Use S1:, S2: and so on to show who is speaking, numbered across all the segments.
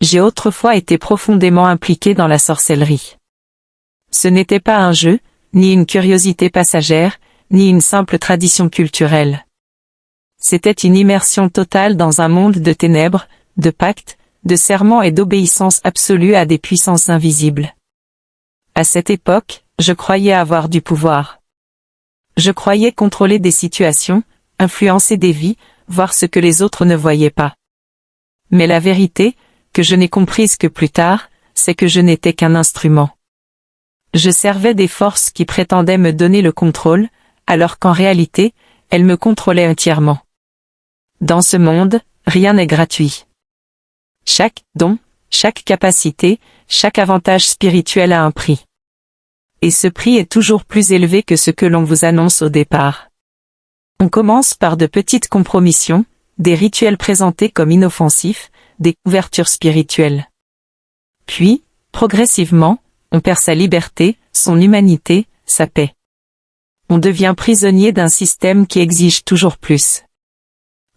S1: J'ai autrefois été profondément impliqué dans la sorcellerie. Ce n'était pas un jeu, ni une curiosité passagère, ni une simple tradition culturelle. C'était une immersion totale dans un monde de ténèbres, de pactes, de serments et d'obéissance absolue à des puissances invisibles. À cette époque, je croyais avoir du pouvoir. Je croyais contrôler des situations, influencer des vies, voir ce que les autres ne voyaient pas. Mais la vérité, que je n'ai comprise que plus tard, c'est que je n'étais qu'un instrument. Je servais des forces qui prétendaient me donner le contrôle, alors qu'en réalité, elles me contrôlaient entièrement. Dans ce monde, rien n'est gratuit. Chaque don, chaque capacité, chaque avantage spirituel a un prix. Et ce prix est toujours plus élevé que ce que l'on vous annonce au départ. On commence par de petites compromissions, des rituels présentés comme inoffensifs, des ouvertures spirituelles. Puis, progressivement, on perd sa liberté, son humanité, sa paix. On devient prisonnier d'un système qui exige toujours plus.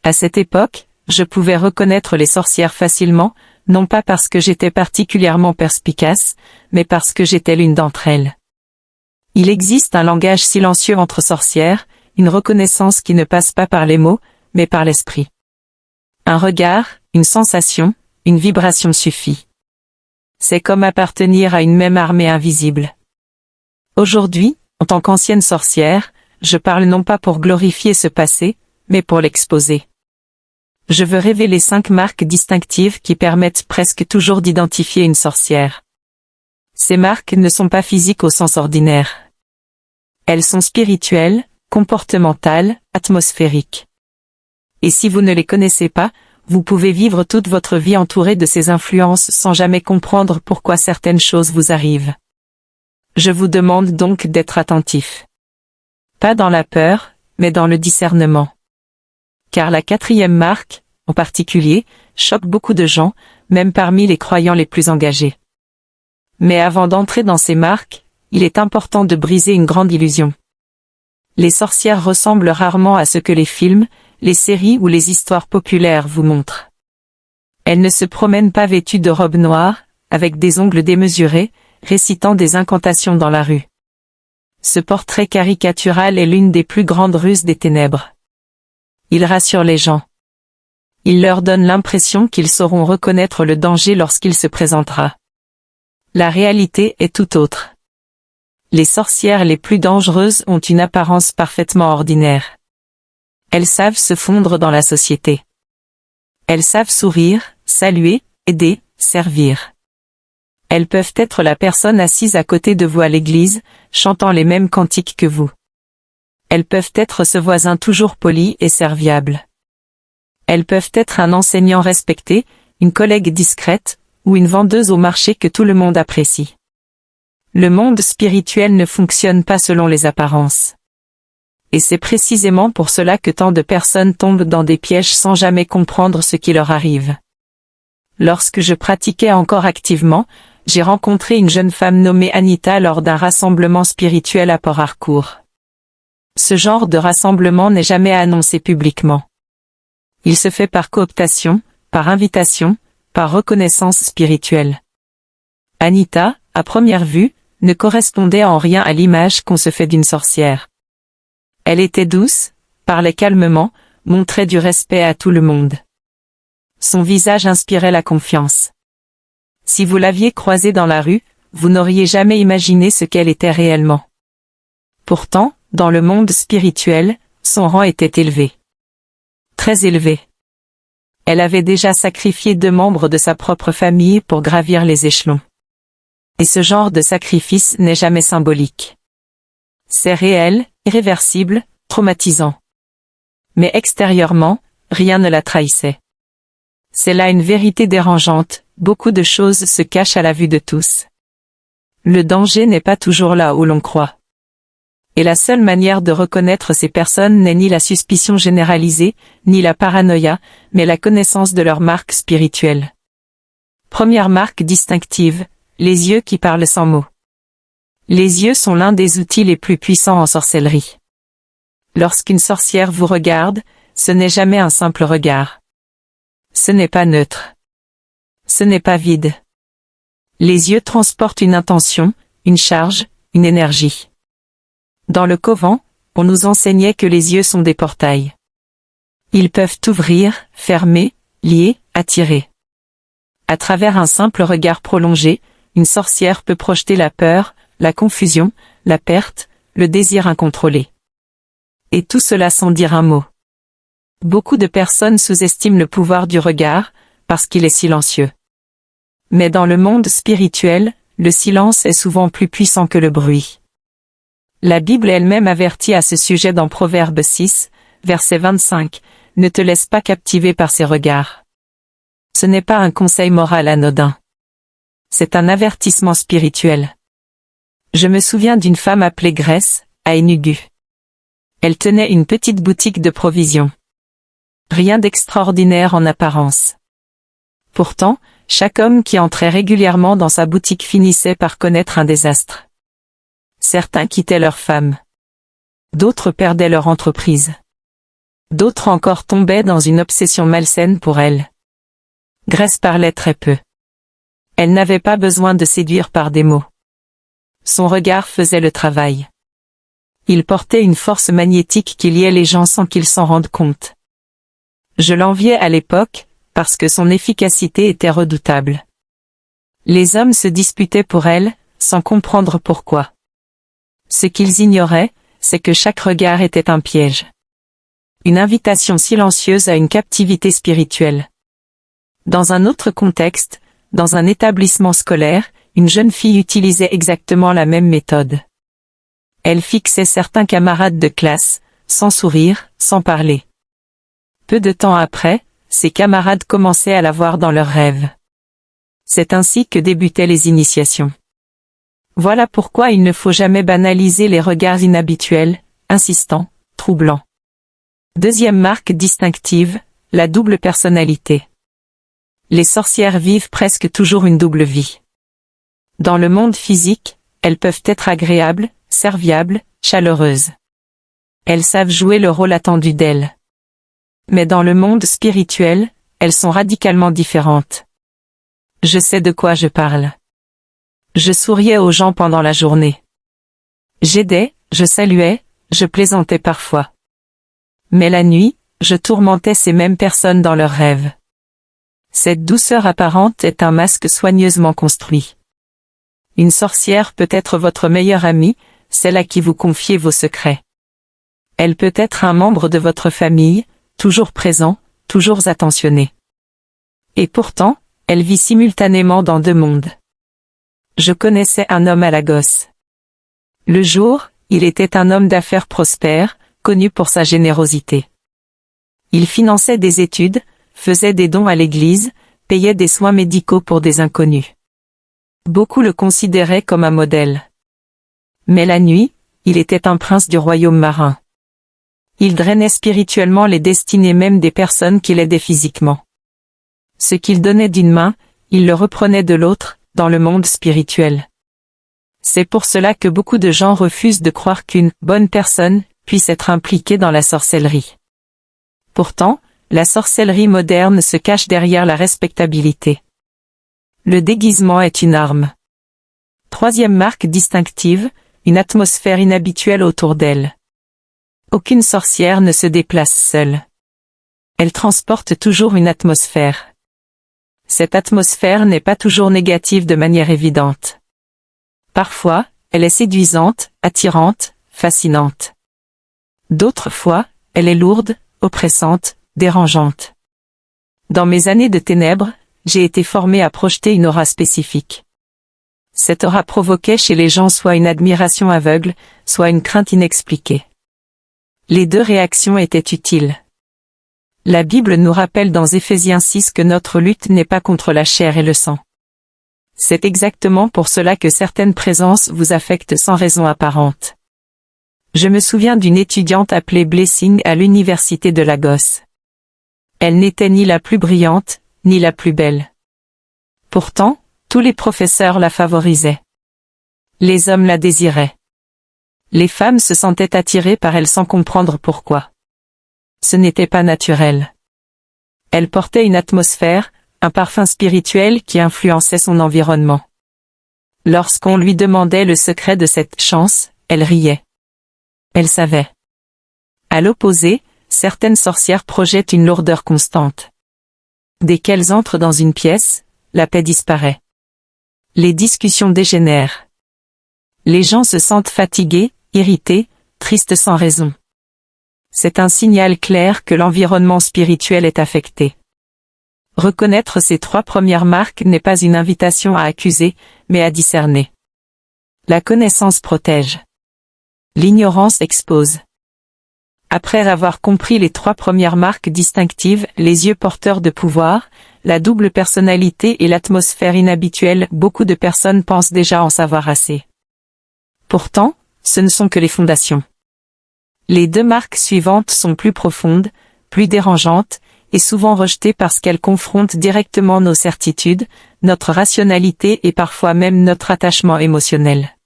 S1: À cette époque, je pouvais reconnaître les sorcières facilement, non pas parce que j'étais particulièrement perspicace, mais parce que j'étais l'une d'entre elles. Il existe un langage silencieux entre sorcières, une reconnaissance qui ne passe pas par les mots, mais par l'esprit. Un regard, une sensation, une vibration suffit. C'est comme appartenir à une même armée invisible. Aujourd'hui, en tant qu'ancienne sorcière, je parle non pas pour glorifier ce passé, mais pour l'exposer. Je veux révéler 5 marques distinctives qui permettent presque toujours d'identifier une sorcière. Ces marques ne sont pas physiques au sens ordinaire. Elles sont spirituelles, comportementales, atmosphériques. Et si vous ne les connaissez pas, vous pouvez vivre toute votre vie entouré de ces influences sans jamais comprendre pourquoi certaines choses vous arrivent. Je vous demande donc d'être attentif. Pas dans la peur, mais dans le discernement. Car la 4e marque, en particulier, choque beaucoup de gens, même parmi les croyants les plus engagés. Mais avant d'entrer dans ces marques, il est important de briser une grande illusion. Les sorcières ressemblent rarement à ce que les films, les séries ou les histoires populaires vous montrent. Elles ne se promènent pas vêtues de robes noires, avec des ongles démesurés, récitant des incantations dans la rue. Ce portrait caricatural est l'une des plus grandes ruses des ténèbres. Il rassure les gens. Il leur donne l'impression qu'ils sauront reconnaître le danger lorsqu'il se présentera. La réalité est tout autre. Les sorcières les plus dangereuses ont une apparence parfaitement ordinaire. Elles savent se fondre dans la société. Elles savent sourire, saluer, aider, servir. Elles peuvent être la personne assise à côté de vous à l'église, chantant les mêmes cantiques que vous. Elles peuvent être ce voisin toujours poli et serviable. Elles peuvent être un enseignant respecté, une collègue discrète, ou une vendeuse au marché que tout le monde apprécie. Le monde spirituel ne fonctionne pas selon les apparences. Et c'est précisément pour cela que tant de personnes tombent dans des pièges sans jamais comprendre ce qui leur arrive. Lorsque je pratiquais encore activement, j'ai rencontré une jeune femme nommée Anita lors d'un rassemblement spirituel à Port-Harcourt. Ce genre de rassemblement n'est jamais annoncé publiquement. Il se fait par cooptation, par invitation, par reconnaissance spirituelle. Anita, à première vue, ne correspondait en rien à l'image qu'on se fait d'une sorcière. Elle était douce, parlait calmement, montrait du respect à tout le monde. Son visage inspirait la confiance. Si vous l'aviez croisée dans la rue, vous n'auriez jamais imaginé ce qu'elle était réellement. Pourtant, dans le monde spirituel, son rang était élevé. Très élevé. Elle avait déjà sacrifié 2 membres de sa propre famille pour gravir les échelons. Et ce genre de sacrifice n'est jamais symbolique. C'est réel, irréversible, traumatisant. Mais extérieurement, rien ne la trahissait. C'est là une vérité dérangeante, beaucoup de choses se cachent à la vue de tous. Le danger n'est pas toujours là où l'on croit. Et la seule manière de reconnaître ces personnes n'est ni la suspicion généralisée, ni la paranoïa, mais la connaissance de leur marque spirituelle. Première marque distinctive, les yeux qui parlent sans mots. Les yeux sont l'un des outils les plus puissants en sorcellerie. Lorsqu'une sorcière vous regarde, ce n'est jamais un simple regard. Ce n'est pas neutre. Ce n'est pas vide. Les yeux transportent une intention, une charge, une énergie. Dans le couvent, on nous enseignait que les yeux sont des portails. Ils peuvent ouvrir, fermer, lier, attirer. À travers un simple regard prolongé, une sorcière peut projeter la peur, la confusion, la perte, le désir incontrôlé. Et tout cela sans dire un mot. Beaucoup de personnes sous-estiment le pouvoir du regard, parce qu'il est silencieux. Mais dans le monde spirituel, le silence est souvent plus puissant que le bruit. La Bible elle-même avertit à ce sujet dans Proverbe 6, verset 25, « Ne te laisse pas captiver par ses regards. » Ce n'est pas un conseil moral anodin. C'est un avertissement spirituel. Je me souviens d'une femme appelée Grèce, à Enugu. Elle tenait une petite boutique de provisions. Rien d'extraordinaire en apparence. Pourtant, chaque homme qui entrait régulièrement dans sa boutique finissait par connaître un désastre. Certains quittaient leur femme. D'autres perdaient leur entreprise. D'autres encore tombaient dans une obsession malsaine pour elle. Grèce parlait très peu. Elle n'avait pas besoin de séduire par des mots. Son regard faisait le travail. Il portait une force magnétique qui liait les gens sans qu'ils s'en rendent compte. Je l'enviais à l'époque, parce que son efficacité était redoutable. Les hommes se disputaient pour elle, sans comprendre pourquoi. Ce qu'ils ignoraient, c'est que chaque regard était un piège. Une invitation silencieuse à une captivité spirituelle. Dans un autre contexte, dans un établissement scolaire, une jeune fille utilisait exactement la même méthode. Elle fixait certains camarades de classe, sans sourire, sans parler. Peu de temps après, ses camarades commençaient à la voir dans leurs rêves. C'est ainsi que débutaient les initiations. Voilà pourquoi il ne faut jamais banaliser les regards inhabituels, insistants, troublants. Deuxième marque distinctive, la double personnalité. Les sorcières vivent presque toujours une double vie. Dans le monde physique, elles peuvent être agréables, serviables, chaleureuses. Elles savent jouer le rôle attendu d'elles. Mais dans le monde spirituel, elles sont radicalement différentes. Je sais de quoi je parle. Je souriais aux gens pendant la journée. J'aidais, je saluais, je plaisantais parfois. Mais la nuit, je tourmentais ces mêmes personnes dans leurs rêves. Cette douceur apparente est un masque soigneusement construit. Une sorcière peut être votre meilleure amie, celle à qui vous confiez vos secrets. Elle peut être un membre de votre famille, toujours présent, toujours attentionné. Et pourtant, elle vit simultanément dans deux mondes. Je connaissais un homme à Lagos. Le jour, il était un homme d'affaires prospère, connu pour sa générosité. Il finançait des études, faisait des dons à l'église, payait des soins médicaux pour des inconnus. Beaucoup le considéraient comme un modèle. Mais la nuit, il était un prince du royaume marin. Il drainait spirituellement les destinées même des personnes qu'il aidait physiquement. Ce qu'il donnait d'une main, il le reprenait de l'autre, dans le monde spirituel. C'est pour cela que beaucoup de gens refusent de croire qu'une bonne personne puisse être impliquée dans la sorcellerie. Pourtant, la sorcellerie moderne se cache derrière la respectabilité. Le déguisement est une arme. Troisième marque distinctive, une atmosphère inhabituelle autour d'elle. Aucune sorcière ne se déplace seule. Elle transporte toujours une atmosphère. Cette atmosphère n'est pas toujours négative de manière évidente. Parfois, elle est séduisante, attirante, fascinante. D'autres fois, elle est lourde, oppressante, dérangeante. Dans mes années de ténèbres, j'ai été formé à projeter une aura spécifique. Cette aura provoquait chez les gens soit une admiration aveugle, soit une crainte inexpliquée. Les deux réactions étaient utiles. La Bible nous rappelle dans Éphésiens 6 que notre lutte n'est pas contre la chair et le sang. C'est exactement pour cela que certaines présences vous affectent sans raison apparente. Je me souviens d'une étudiante appelée Blessing à l'université de Lagos. Elle n'était ni la plus brillante, ni la plus belle. Pourtant, tous les professeurs la favorisaient. Les hommes la désiraient. Les femmes se sentaient attirées par elle sans comprendre pourquoi. Ce n'était pas naturel. Elle portait une atmosphère, un parfum spirituel qui influençait son environnement. Lorsqu'on lui demandait le secret de cette chance, elle riait. Elle savait. À l'opposé, certaines sorcières projettent une lourdeur constante. Dès qu'elles entrent dans une pièce, la paix disparaît. Les discussions dégénèrent. Les gens se sentent fatigués, irrités, tristes sans raison. C'est un signal clair que l'environnement spirituel est affecté. Reconnaître ces 3 premières marques n'est pas une invitation à accuser, mais à discerner. La connaissance protège. L'ignorance expose. Après avoir compris les 3 premières marques distinctives, les yeux porteurs de pouvoir, la double personnalité et l'atmosphère inhabituelle, beaucoup de personnes pensent déjà en savoir assez. Pourtant, ce ne sont que les fondations. Les 2 marques suivantes sont plus profondes, plus dérangeantes, et souvent rejetées parce qu'elles confrontent directement nos certitudes, notre rationalité et parfois même notre attachement émotionnel.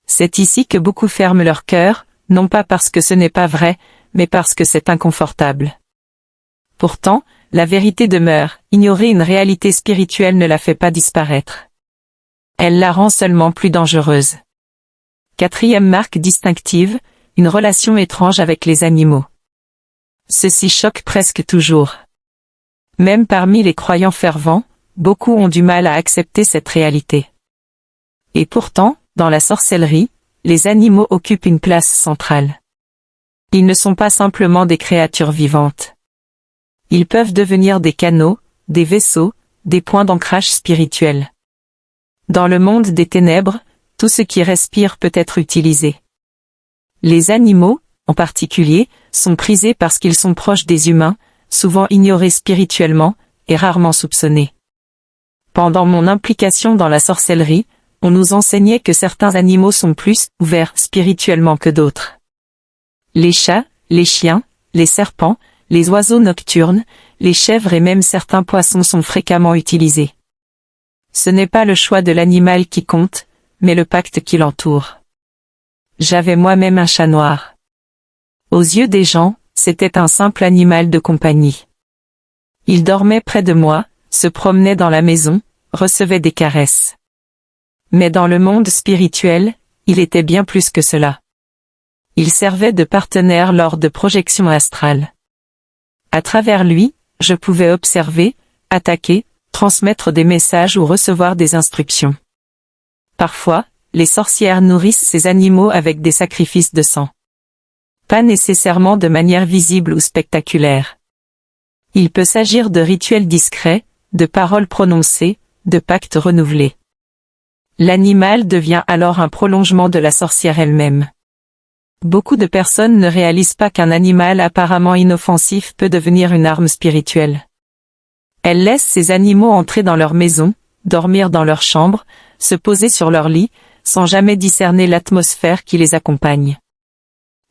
S1: C'est ici que beaucoup ferment leur cœur, non pas parce que ce n'est pas vrai, mais parce que c'est inconfortable. Pourtant, la vérité demeure, ignorer une réalité spirituelle ne la fait pas disparaître. Elle la rend seulement plus dangereuse. 4e marque distinctive, une relation étrange avec les animaux. Ceci choque presque toujours. Même parmi les croyants fervents, beaucoup ont du mal à accepter cette réalité. Et pourtant, dans la sorcellerie, les animaux occupent une place centrale. Ils ne sont pas simplement des créatures vivantes. Ils peuvent devenir des canaux, des vaisseaux, des points d'ancrage spirituel. Dans le monde des ténèbres, tout ce qui respire peut être utilisé. Les animaux, en particulier, sont prisés parce qu'ils sont proches des humains, souvent ignorés spirituellement, et rarement soupçonnés. Pendant mon implication dans la sorcellerie, on nous enseignait que certains animaux sont plus ouverts spirituellement que d'autres. Les chats, les chiens, les serpents, les oiseaux nocturnes, les chèvres et même certains poissons sont fréquemment utilisés. Ce n'est pas le choix de l'animal qui compte, mais le pacte qui l'entoure. J'avais moi-même un chat noir. Aux yeux des gens, c'était un simple animal de compagnie. Il dormait près de moi, se promenait dans la maison, recevait des caresses. Mais dans le monde spirituel, il était bien plus que cela. Il servait de partenaire lors de projections astrales. À travers lui, je pouvais observer, attaquer, transmettre des messages ou recevoir des instructions. Parfois, les sorcières nourrissent ces animaux avec des sacrifices de sang. Pas nécessairement de manière visible ou spectaculaire. Il peut s'agir de rituels discrets, de paroles prononcées, de pactes renouvelés. L'animal devient alors un prolongement de la sorcière elle-même. Beaucoup de personnes ne réalisent pas qu'un animal apparemment inoffensif peut devenir une arme spirituelle. Elles laissent ces animaux entrer dans leur maison, dormir dans leur chambre, se poser sur leur lit, sans jamais discerner l'atmosphère qui les accompagne.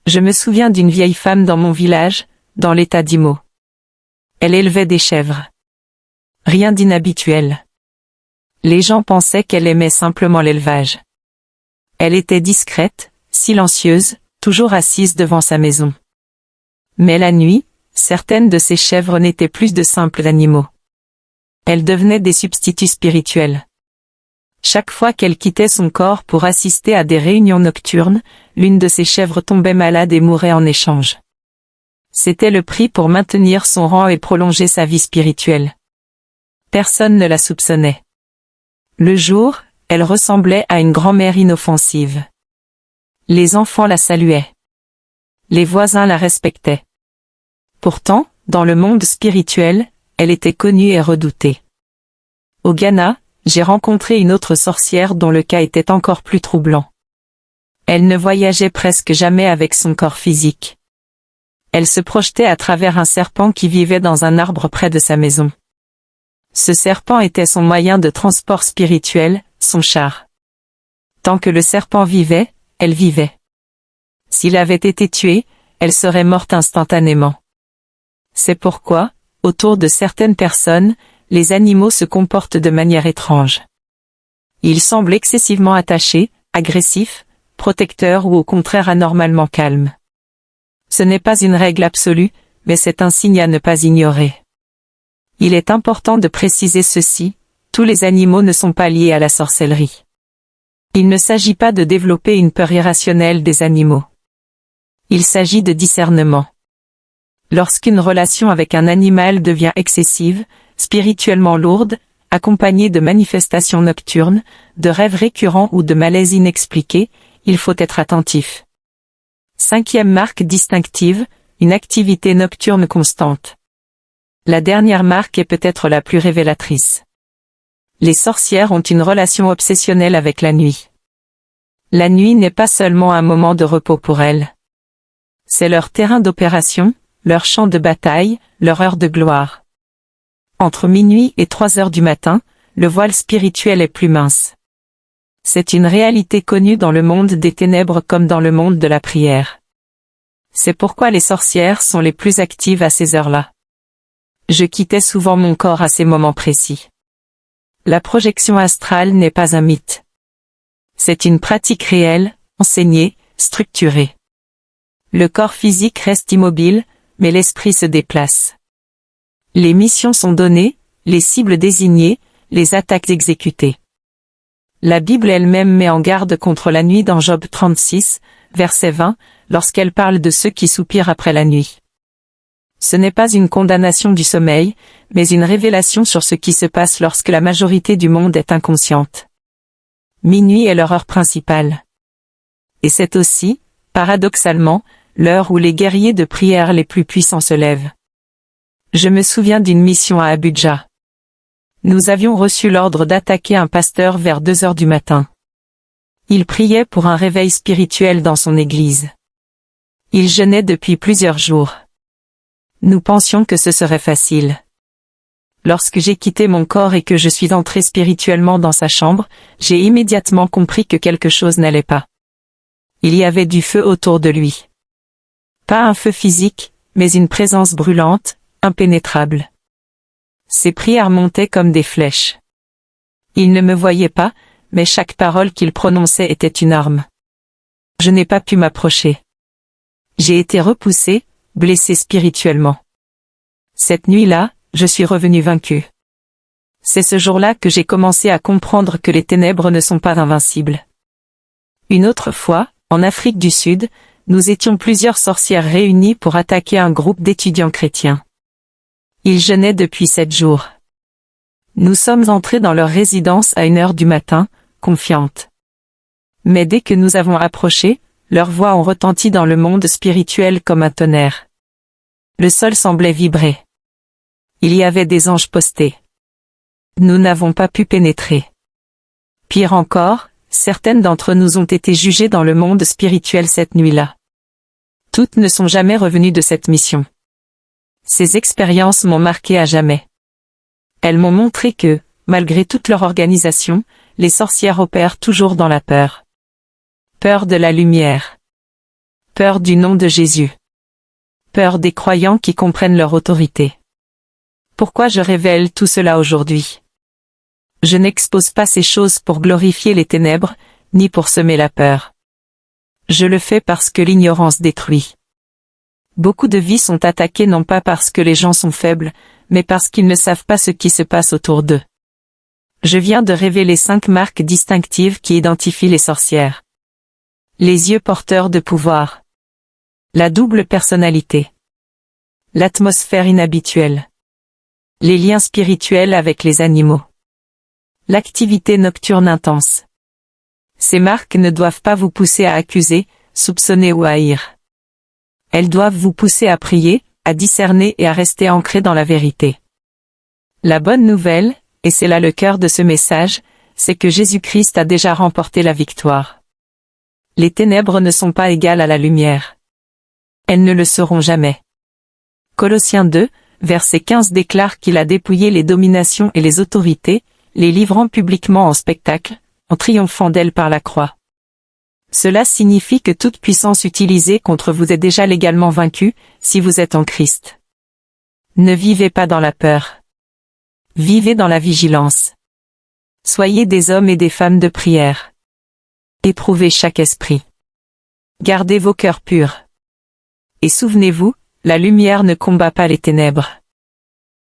S1: Je me souviens d'une vieille femme dans mon village, dans l'état d'Imo. Elle élevait des chèvres. Rien d'inhabituel. Les gens pensaient qu'elle aimait simplement l'élevage. Elle était discrète, silencieuse, toujours assise devant sa maison. Mais la nuit, certaines de ces chèvres n'étaient plus de simples animaux. Elles devenaient des substituts spirituels. Chaque fois qu'elle quittait son corps pour assister à des réunions nocturnes, l'une de ces chèvres tombait malade et mourait en échange. C'était le prix pour maintenir son rang et prolonger sa vie spirituelle. Personne ne la soupçonnait. Le jour, elle ressemblait à une grand-mère inoffensive. Les enfants la saluaient. Les voisins la respectaient. Pourtant, dans le monde spirituel, elle était connue et redoutée. Au Ghana, j'ai rencontré une autre sorcière dont le cas était encore plus troublant. Elle ne voyageait presque jamais avec son corps physique. Elle se projetait à travers un serpent qui vivait dans un arbre près de sa maison. Ce serpent était son moyen de transport spirituel, son char. Tant que le serpent vivait, elle vivait. S'il avait été tué, elle serait morte instantanément. C'est pourquoi, autour de certaines personnes, les animaux se comportent de manière étrange. Ils semblent excessivement attachés, agressifs, protecteurs ou au contraire anormalement calmes. Ce n'est pas une règle absolue, mais c'est un signe à ne pas ignorer. Il est important de préciser ceci, tous les animaux ne sont pas liés à la sorcellerie. Il ne s'agit pas de développer une peur irrationnelle des animaux. Il s'agit de discernement. Lorsqu'une relation avec un animal devient excessive, spirituellement lourde, accompagnée de manifestations nocturnes, de rêves récurrents ou de malaises inexpliqués, il faut être attentif. 5e marque distinctive, une activité nocturne constante. La dernière marque est peut-être la plus révélatrice. Les sorcières ont une relation obsessionnelle avec la nuit. La nuit n'est pas seulement un moment de repos pour elles. C'est leur terrain d'opération, leur champ de bataille, leur heure de gloire. Entre minuit et 3 heures du matin, le voile spirituel est plus mince. C'est une réalité connue dans le monde des ténèbres comme dans le monde de la prière. C'est pourquoi les sorcières sont les plus actives à ces heures-là. Je quittais souvent mon corps à ces moments précis. La projection astrale n'est pas un mythe. C'est une pratique réelle, enseignée, structurée. Le corps physique reste immobile, mais l'esprit se déplace. Les missions sont données, les cibles désignées, les attaques exécutées. La Bible elle-même met en garde contre la nuit dans Job 36, verset 20, lorsqu'elle parle de ceux qui soupirent après la nuit. Ce n'est pas une condamnation du sommeil, mais une révélation sur ce qui se passe lorsque la majorité du monde est inconsciente. Minuit est leur heure principale. Et c'est aussi, paradoxalement, l'heure où les guerriers de prière les plus puissants se lèvent. Je me souviens d'une mission à Abuja. Nous avions reçu l'ordre d'attaquer un pasteur vers 2 heures du matin. Il priait pour un réveil spirituel dans son église. Il jeûnait depuis plusieurs jours. Nous pensions que ce serait facile. Lorsque j'ai quitté mon corps et que je suis entré spirituellement dans sa chambre, j'ai immédiatement compris que quelque chose n'allait pas. Il y avait du feu autour de lui. Pas un feu physique, mais une présence brûlante, impénétrable. Ses prières montaient comme des flèches. Il ne me voyait pas, mais chaque parole qu'il prononçait était une arme. Je n'ai pas pu m'approcher. J'ai été repoussé, blessé spirituellement. Cette nuit-là, je suis revenu vaincu. C'est ce jour-là que j'ai commencé à comprendre que les ténèbres ne sont pas invincibles. Une autre fois, en Afrique du Sud, nous étions plusieurs sorcières réunies pour attaquer un groupe d'étudiants chrétiens. Ils jeûnaient depuis 7 jours. Nous sommes entrés dans leur résidence à 1 heure du matin, confiantes. Mais dès que nous avons approché, leurs voix ont retenti dans le monde spirituel comme un tonnerre. Le sol semblait vibrer. Il y avait des anges postés. Nous n'avons pas pu pénétrer. Pire encore, certaines d'entre nous ont été jugées dans le monde spirituel cette nuit-là. Toutes ne sont jamais revenues de cette mission. Ces expériences m'ont marqué à jamais. Elles m'ont montré que, malgré toute leur organisation, les sorcières opèrent toujours dans la peur. Peur de la lumière. Peur du nom de Jésus. Peur des croyants qui comprennent leur autorité. Pourquoi je révèle tout cela aujourd'hui? Je n'expose pas ces choses pour glorifier les ténèbres, ni pour semer la peur. Je le fais parce que l'ignorance détruit. Beaucoup de vies sont attaquées non pas parce que les gens sont faibles, mais parce qu'ils ne savent pas ce qui se passe autour d'eux. Je viens de révéler 5 marques distinctives qui identifient les sorcières. Les yeux porteurs de pouvoir. La double personnalité. L'atmosphère inhabituelle. Les liens spirituels avec les animaux. L'activité nocturne intense. Ces marques ne doivent pas vous pousser à accuser, soupçonner ou haïr. Elles doivent vous pousser à prier, à discerner et à rester ancré dans la vérité. La bonne nouvelle, et c'est là le cœur de ce message, c'est que Jésus-Christ a déjà remporté la victoire. Les ténèbres ne sont pas égales à la lumière. Elles ne le seront jamais. Colossiens 2, verset 15 déclare qu'il a dépouillé les dominations et les autorités, les livrant publiquement en spectacle, en triomphant d'elles par la croix. Cela signifie que toute puissance utilisée contre vous est déjà légalement vaincue, si vous êtes en Christ. Ne vivez pas dans la peur. Vivez dans la vigilance. Soyez des hommes et des femmes de prière. Éprouvez chaque esprit. Gardez vos cœurs purs. Et souvenez-vous, la lumière ne combat pas les ténèbres.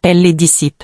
S1: Elle les dissipe.